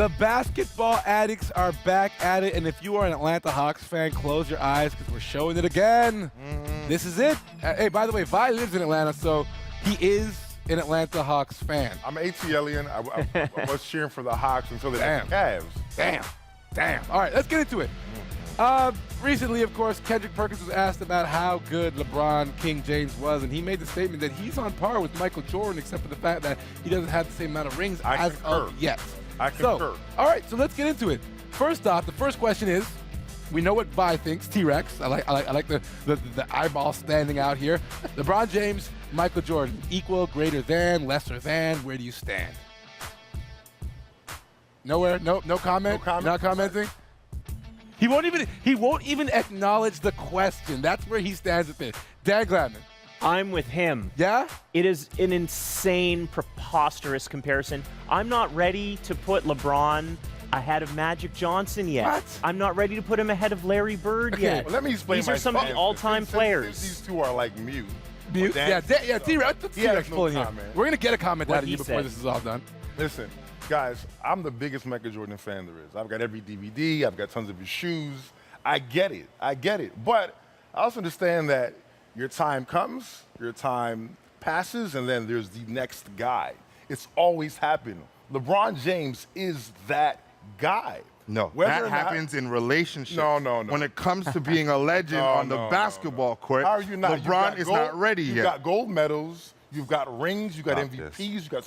The basketball addicts are back at it, and if you are an Atlanta Hawks fan, close your eyes because we're showing it again. This is it. Hey, by the way, Vi lives in Atlanta, so he is an Atlanta Hawks fan. I'm an ATLian. I was cheering for the Hawks until the Cavs. Damn. All right, let's get into it. Recently, of course, Kendrick Perkins was asked about how good LeBron King James was, and he made the statement that he's on par with Michael Jordan, except for the fact that he doesn't have the same amount of rings as of yet. I concur. So, all right, so let's get into it. First off, the first question is, we know what Vi thinks, T-Rex. I like the eyeball standing out here. LeBron James, Michael Jordan, equal, greater than, lesser than, where do you stand? Nowhere? No comment? No comment? Not commenting? He won't even acknowledge the question. That's where he stands with it. Dan Gladman. I'm with him. Yeah? It is an insane, preposterous comparison. I'm not ready to put LeBron ahead of Magic Johnson yet. What? I'm not ready to put him ahead of Larry Bird yet. Well, let me explain. These are some of the all-time players. These two are like mute. Mute? Yeah, T-Rex pulling here. We're going to get a comment out of you before this is all done. Listen, guys, I'm the biggest Michael Jordan fan there is. I've got every DVD. I've got tons of his shoes. I get it. But I also understand that your time comes, your time passes, and then there's the next guy. It's always happened. LeBron James is that guy. No, Whether that happens in relationships. No. When it comes to being a legend on the basketball court, How are you not? LeBron is not ready yet. You've got gold medals. You've got rings. You've got MVPs. You've got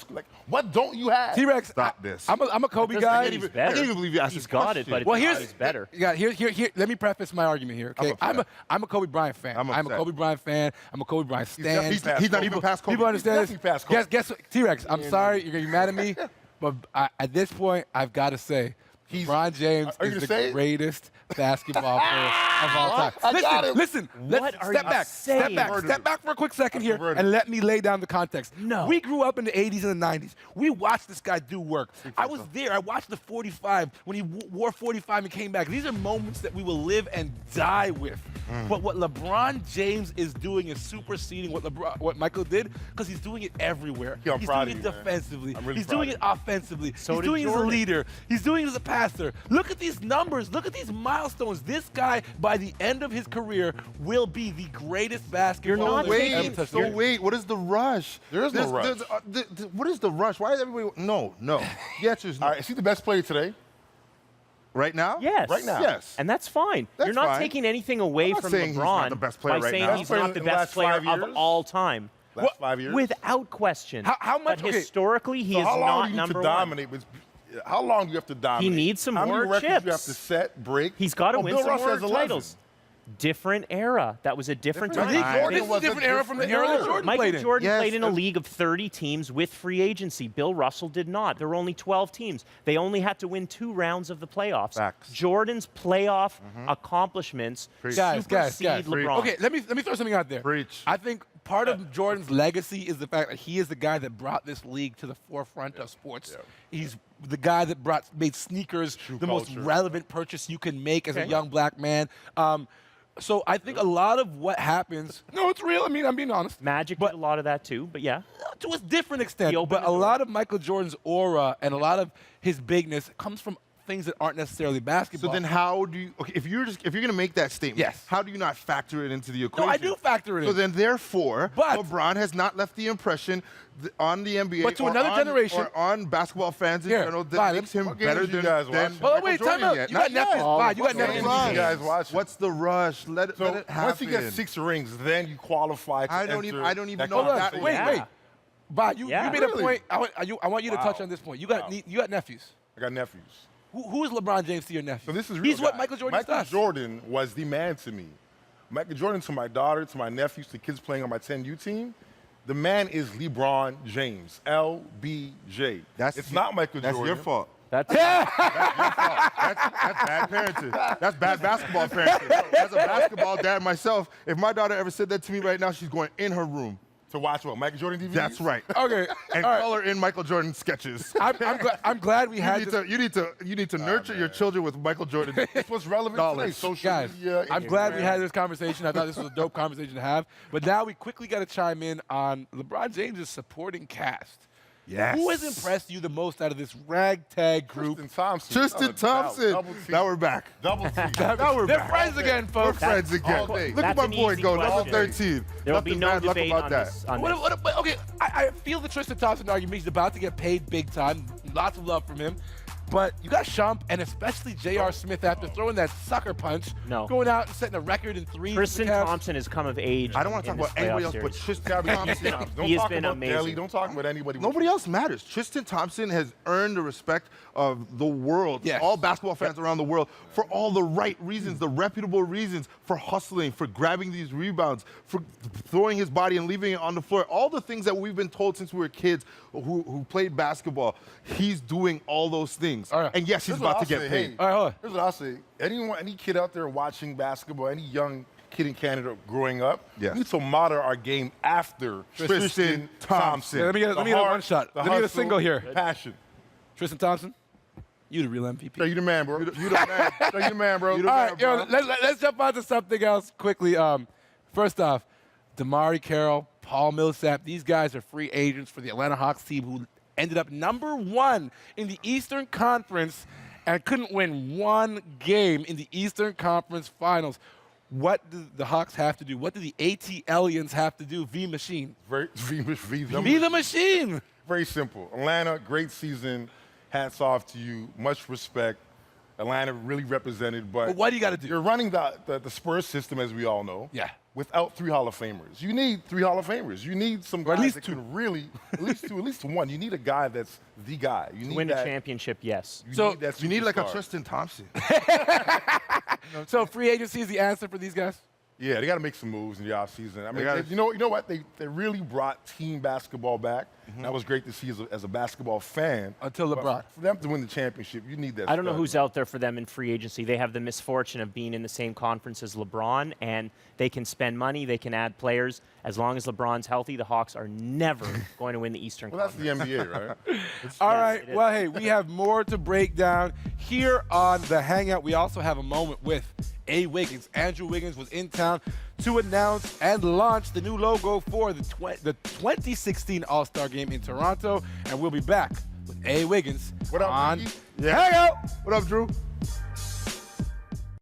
what don't you have? T-Rex, Stop this. I'm a Kobe guy. I can't even believe you asked He's this got question. it, but Well, he's better. Here. Let me preface my argument here. Okay, I'm a Kobe Bryant fan. I'm a Kobe Bryant fan. I'm a Kobe Bryant stan. He's not even past Kobe. People understand He's this. definitely past Kobe. Guess what, T-Rex? I'm sorry, you're gonna be mad at me, but at this point, I've got to say, LeBron James is the greatest basketball player of all time. Listen. What are you saying? Step back for a quick second here, and let me lay down the context. No. We grew up in the 80s and the 90s. We watched this guy do work. I was there. I watched the 45 when he wore 45 and came back. These are moments that we will live and die with. But what LeBron James is doing is superseding what Michael did, because he's doing it everywhere. Yeah, I'm He's proud doing of it you, man. defensively. I'm really He's proud doing of it offensively. He's did doing it as a Jordan. leader. He's doing it as a passer. Look at these numbers. Look at these milestones. This guy, by the end of his career, will be the greatest basketball player ever touched the game. Wait, what is the rush? There is no rush. What is the rush? Why is everybody? No. The answer is no. All right, is he the best player today? Right now? Yes. Right now. Yes. And that's fine. That's You're not fine. taking anything away I'm not from saying he's LeBron not the best player by right saying now. he's not the In the best last player 5 of years? all time. Last 5 years? Without question. How much? But historically, he So is how long not do you need number to one. dominate? How long do you have to dominate? He needs some How more many records chips. do you have to set, break? He's got to win Bill some Russell more has 11. titles. Different era. That was a different time. This is a different era from the era that Jordan Michael played in. Jordan Yes, played in a that's- league of 30 teams with free agency. Bill Russell did not. There were only 12 teams. They only had to win 2 rounds of the playoffs. Facts. Jordan's playoff accomplishments Guys. supersede LeBron. Okay, let me throw something out there. Preach. I think part of Jordan's legacy is the fact that he is the guy that brought this league to the forefront of sports. He's the guy that made sneakers the most relevant purchase you can make as a young black man. So I think a lot of what happens, no, it's real. I mean, I'm being honest. Magic did a lot of that too, but yeah. To a different extent, He opened but the a door. lot of Michael Jordan's aura and a lot of his bigness comes from things that aren't necessarily basketball. So then how do you, okay, if you're going to make that statement, Yes. how do you not factor it into the no, equation? I do factor it in. So then therefore, But- LeBron has not left the impression on the NBA But to or another on, generation- or on basketball fans in Here, general that Vi, makes him what games better did you than, guys than watch? Hold on, Michael wait, Jordan time out. yet. You got Not nephews. yet. Vi, you got What's nephews. the rush? You guys watch it. What's the rush? Let it So happen. once you get 6 rings, then you qualify to I don't enter even that know Hold on, that conversation. wait, Yeah. wait. Bob, you Yeah. made a Really? point. I want you to touch Wow. on this point. You got nephews. I got nephews. Who is LeBron James to your nephew? So this is real, He's what guys. Michael Jordan Michael does. Jordan was the man to me. Michael Jordan to my daughter, to my nephews, to kids playing on my 10U team. The man is LeBron James, LBJ. It's not Michael Jordan. That's your fault. That's That's bad parenting. That's bad basketball parenting. As a basketball dad myself, if my daughter ever said that to me right now, she's going in her room. To watch what, Michael Jordan DVDs? That's right. Okay, And all right. color in Michael Jordan sketches. I'm glad we had this. You need to nurture your children with Michael Jordan. It's what's relevant today. Social Guys, media. I'm glad we Instagram. had this conversation. I thought this was a dope conversation to have. But now we quickly got to chime in on LeBron James' supporting cast. Yes. Who has impressed you the most out of this ragtag group? Tristan Thompson. Tristan Thompson. Double team. Now we're back. Double team. Now we're They're back. friends again, We're folks. friends again. all day. Look at That's my an boy easy go, number question. 13. There will be Nothing no bad luck debate about on that. this. Okay, I feel the Tristan Thompson argument. He's about to get paid big time. Lots of love from him. But you got Shump and especially J.R. Smith after throwing that sucker punch, No. going out and setting a record in threes. Tristan for the Cavs. Thompson has come of age. I don't want to talk in this about anybody playoff else but series. Tristan Thompson. Don't He has talk been about amazing. Daly. Don't talk about anybody. Nobody else matters. Tristan Thompson has earned the respect of the world, Yes. all basketball fans around the world, for all the right reasons, the reputable reasons, for hustling, for grabbing these rebounds, for throwing his body and leaving it on the floor. All the things that we've been told since we were kids who played basketball. He's doing all those things. All right. And yes, he's Here's what about to I'll get say, paid. hey, All right, hold on. Here's what I'll say. Any kid out there watching basketball, any young kid in Canada growing up, Yes. we need to model our game after Tristan Thompson. Yeah, let me get The a heart, one shot. the Let me get a hustle, single here. Passion. Tristan Thompson, you the real MVP. So you the man, bro. You the man. So you the man, bro. You the All man, right, yo, let's jump on to something else quickly. First off, Damari Carroll, Paul Millsap, these guys are free agents for the Atlanta Hawks team who ended up #1 in the Eastern Conference and couldn't win one game in the Eastern Conference Finals. What do the Hawks have to do? What do the ATLians have to do? V-Machine. Be Be the machine. Very simple. Atlanta, great season. Hats off to you. Much respect. Atlanta really represented, But what do you got to do? You're running the Spurs system, as we all know. Yeah. Without 3 Hall of Famers. You need 3 Hall of Famers. You need some guys at least that two. can really, at least one. You need a guy that's the guy. You need Win a that, championship, yes. You So, need that You need like a superstar. Tristan Thompson. So free agency is the answer for these guys? Yeah, they got to make some moves in the offseason. I mean, gotta- you know what? They really brought team basketball back. That was great to see as a basketball fan. Until But LeBron. For them to win the championship, you need that. I don't know stud, who's man. out there for them in free agency. They have the misfortune of being in the same conference as LeBron, and they can spend money, they can add players. As long as LeBron's healthy, the Hawks are never going to win the Eastern Well, that's Conference. the NBA, right? All Yes, right. it is. Well, hey, we have more to break down here on the Hangout. We also have a moment with A. Wiggins. Andrew Wiggins was in town to announce and launch the new logo for the 2016 All-Star Game in Toronto. And we'll be back with A. Wiggins What up, on Ricky? Hangout. What up, Drew?